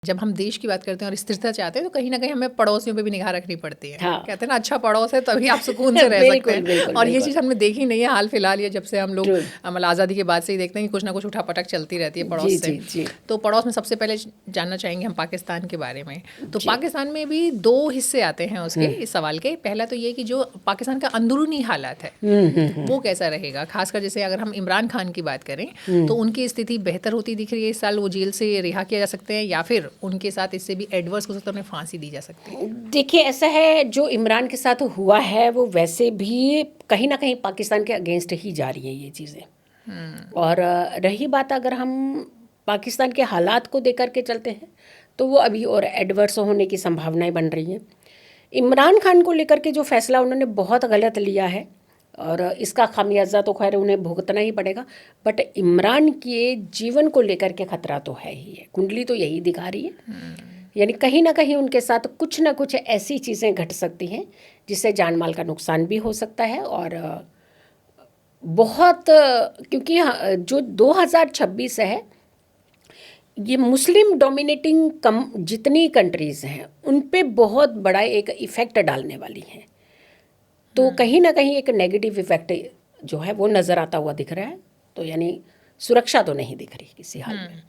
जब हम देश की बात करते हैं और स्थिरता चाहते हैं तो कहीं ना कहीं हमें पड़ोसियों पे भी निगाह रखनी पड़ती है। हाँ। कहते हैं ना, अच्छा पड़ोस है तभी आप सुकून से रह सकते बिल्कुल हैं। बिल्कुल और ये बिल्कुल चीज़ हमने देखी नहीं है हाल फिलहाल, ये जब से हम लोग ट्रू। मतलब आज़ादी के बाद से ही देखते हैं कि कुछ ना कुछ उठापटक चलती रहती है जी पड़ोस से। जी जी तो पड़ोस में सबसे पहले जानना चाहेंगे हम पाकिस्तान के बारे में। तो जी। पाकिस्तान में भी दो हिस्से आते हैं उसके इस सवाल के। पहला तो ये कि जो पाकिस्तान का अंदरूनी हालात है वो कैसा रहेगा, खासकर जैसे अगर हम इमरान खान की बात करें तो उनकी स्थिति बेहतर होती दिख रही है इस साल, वो जेल से रिहा किया जा सकते हैं या फिर उनके साथ इससे भी एडवर्स हो सकता है, उन्हें फांसी दी जा सकती है। देखिए, ऐसा है, जो इमरान के साथ हुआ है वो वैसे भी कहीं ना कहीं पाकिस्तान के अगेंस्ट ही जा रही है ये चीज़ें। और रही बात, अगर हम पाकिस्तान के हालात को देख करके चलते हैं तो वो अभी और एडवर्स होने की संभावनाएं बन रही हैं। इमरान खान को लेकर के जो फैसला उन्होंने बहुत गलत लिया है और इसका खामियाजा तो खैर उन्हें भुगतना ही पड़ेगा, बट इमरान के जीवन को लेकर के खतरा तो है ही है। कुंडली तो यही दिखा रही है, यानी कहीं ना कहीं उनके साथ कुछ ना कुछ ऐसी चीज़ें घट सकती हैं जिससे जान माल का नुकसान भी हो सकता है। और बहुत क्योंकि जो 2026 है ये मुस्लिम डोमिनेटिंग कम जितनी कंट्रीज़ हैं उन पे बहुत बड़ा एक इफ़ेक्ट डालने वाली हैं। तो कहीं ना कहीं एक नेगेटिव इफ़ेक्ट जो है वो नज़र आता हुआ दिख रहा है। तो यानी सुरक्षा तो नहीं दिख रही किसी हाल में।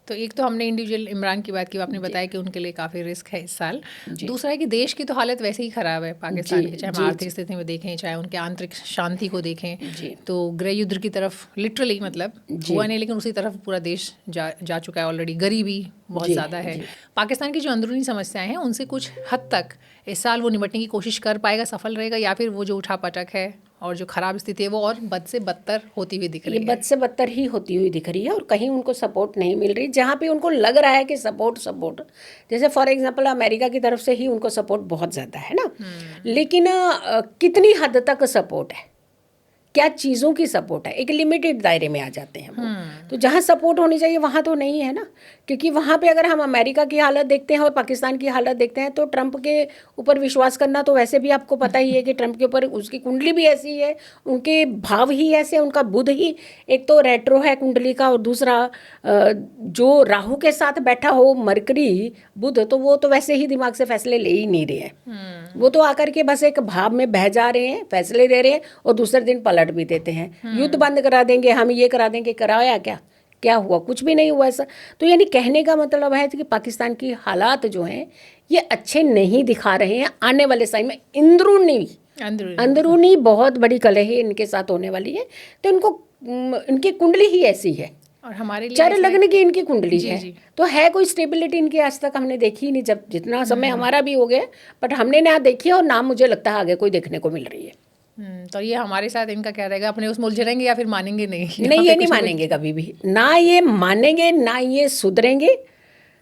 तो एक तो हमने इंडिविजुअल इमरान की बात की, आपने बताया कि उनके लिए काफ़ी रिस्क है इस साल। दूसरा है कि देश की तो हालत वैसे ही ख़राब है पाकिस्तान की, चाहे हम आर्थिक स्थिति में देखें चाहे उनके आंतरिक शांति को देखें। तो गृह युद्ध की तरफ लिटरली मतलब हुआ नहीं, लेकिन उसी तरफ पूरा देश जा चुका है ऑलरेडी। गरीबी बहुत ज़्यादा है। पाकिस्तान की जो अंदरूनी समस्याएं हैं उनसे कुछ हद तक इस साल वो निपटने की कोशिश कर पाएगा, सफल रहेगा, या फिर वो जो उठापटक है और जो ख़राब स्थिति है वो और बद से बदतर होती हुई दिख रही है? ये बद से बदतर ही होती हुई दिख रही है और कहीं उनको सपोर्ट नहीं मिल रही। जहाँ पे उनको लग रहा है कि सपोर्ट जैसे फॉर एग्जांपल अमेरिका की तरफ से ही उनको सपोर्ट बहुत ज़्यादा है ना, लेकिन कितनी हद तक सपोर्ट है, क्या चीज़ों की सपोर्ट है, एक लिमिटेड दायरे में आ जाते हैं वो। तो जहाँ सपोर्ट होनी चाहिए वहाँ तो नहीं है ना, क्योंकि वहाँ पे अगर हम अमेरिका की हालत देखते हैं और पाकिस्तान की हालत देखते हैं तो ट्रंप के ऊपर विश्वास करना तो वैसे भी आपको पता ही है कि ट्रंप के ऊपर उसकी कुंडली भी ऐसी है, उनके भाव ही ऐसे, उनका बुध ही एक तो रेट्रो है कुंडली का, और दूसरा जो राहु के साथ बैठा हो मरकरी बुध, तो वो तो वैसे ही दिमाग से फैसले ले ही नहीं रहे हैं। वो तो आकर के बस एक भाव में बह जा रहे हैं, फैसले दे रहे हैं और दूसरे दिन पलट भी देते हैं। युद्ध बंद करा देंगे, हम ये करा देंगे, कराया क्या हुआ? कुछ भी नहीं हुआ ऐसा। तो यानी कहने का मतलब है कि पाकिस्तान की हालात जो हैं ये अच्छे नहीं दिखा रहे हैं। आने वाले समय में अंदरूनी बहुत बड़ी कलह इनके साथ होने वाली है। तो इनकी कुंडली ही ऐसी है और हमारे लिए चर लगने की इनकी कुंडली जी, है। जी। तो है कोई स्टेबिलिटी इनकी आज तक हमने देखी ही नहीं, जब जितना समय हमारा भी हो गया, बट हमने ना देखी और ना मुझे लगता है आगे कोई देखने को मिल रही है। तो ये हमारे साथ इनका क्या रहेगा, अपने उसमें उलझे रहेंगे या फिर मानेंगे नहीं? नहीं, ये नहीं मानेंगे कभी भी, ना ये मानेंगे ना ये सुधरेंगे।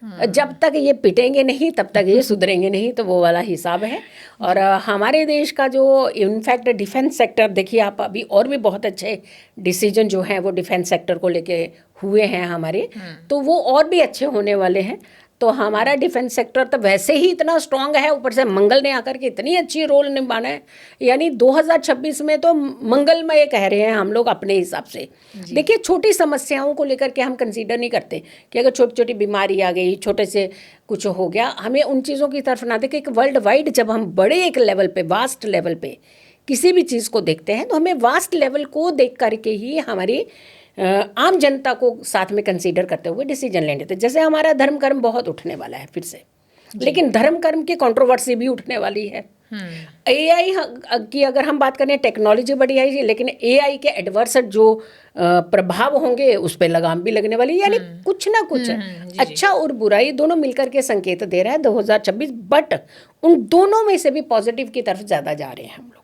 जब तक ये पिटेंगे नहीं तब तक ये सुधरेंगे नहीं, तो वो वाला हिसाब है। और हमारे देश का जो इनफैक्ट डिफेंस सेक्टर देखिए आप, अभी और भी बहुत अच्छे डिसीजन जो हैं वो डिफेंस सेक्टर को लेके हुए हैं हमारे, तो वो और भी अच्छे होने वाले हैं। तो हमारा डिफेंस सेक्टर तो वैसे ही इतना स्ट्रांग है, ऊपर से मंगल ने आकर के इतनी अच्छी रोल निभाना है, यानी 2026 में तो मंगलमय कह रहे हैं हम लोग अपने हिसाब से। देखिए, छोटी समस्याओं को लेकर के हम कंसीडर नहीं करते कि अगर छोटी छोटी बीमारी आ गई, छोटे से कुछ हो गया, हमें उन चीज़ों की तरफ ना देखें। एक वर्ल्ड वाइड जब हम बड़े एक लेवल पे, वास्ट लेवल पे किसी भी चीज़ को देखते हैं तो हमें वास्ट लेवल को देख करके ही हमारी आम जनता को साथ में कंसीडर करते हुए डिसीजन लेने थे। जैसे हमारा धर्म कर्म बहुत उठने वाला है फिर से, लेकिन धर्म कर्म की कंट्रोवर्सी भी उठने वाली है। एआई की अगर हम बात करें, टेक्नोलॉजी बड़ी आई है, लेकिन एआई के एडवर्स जो प्रभाव होंगे उस पर लगाम भी लगने वाली है। यानी कुछ ना कुछ अच्छा और बुराई दोनों मिलकर के संकेत दे रहा है 2026, बट उन दोनों में से भी पॉजिटिव की तरफ ज़्यादा जा रहे हैं हम लोग।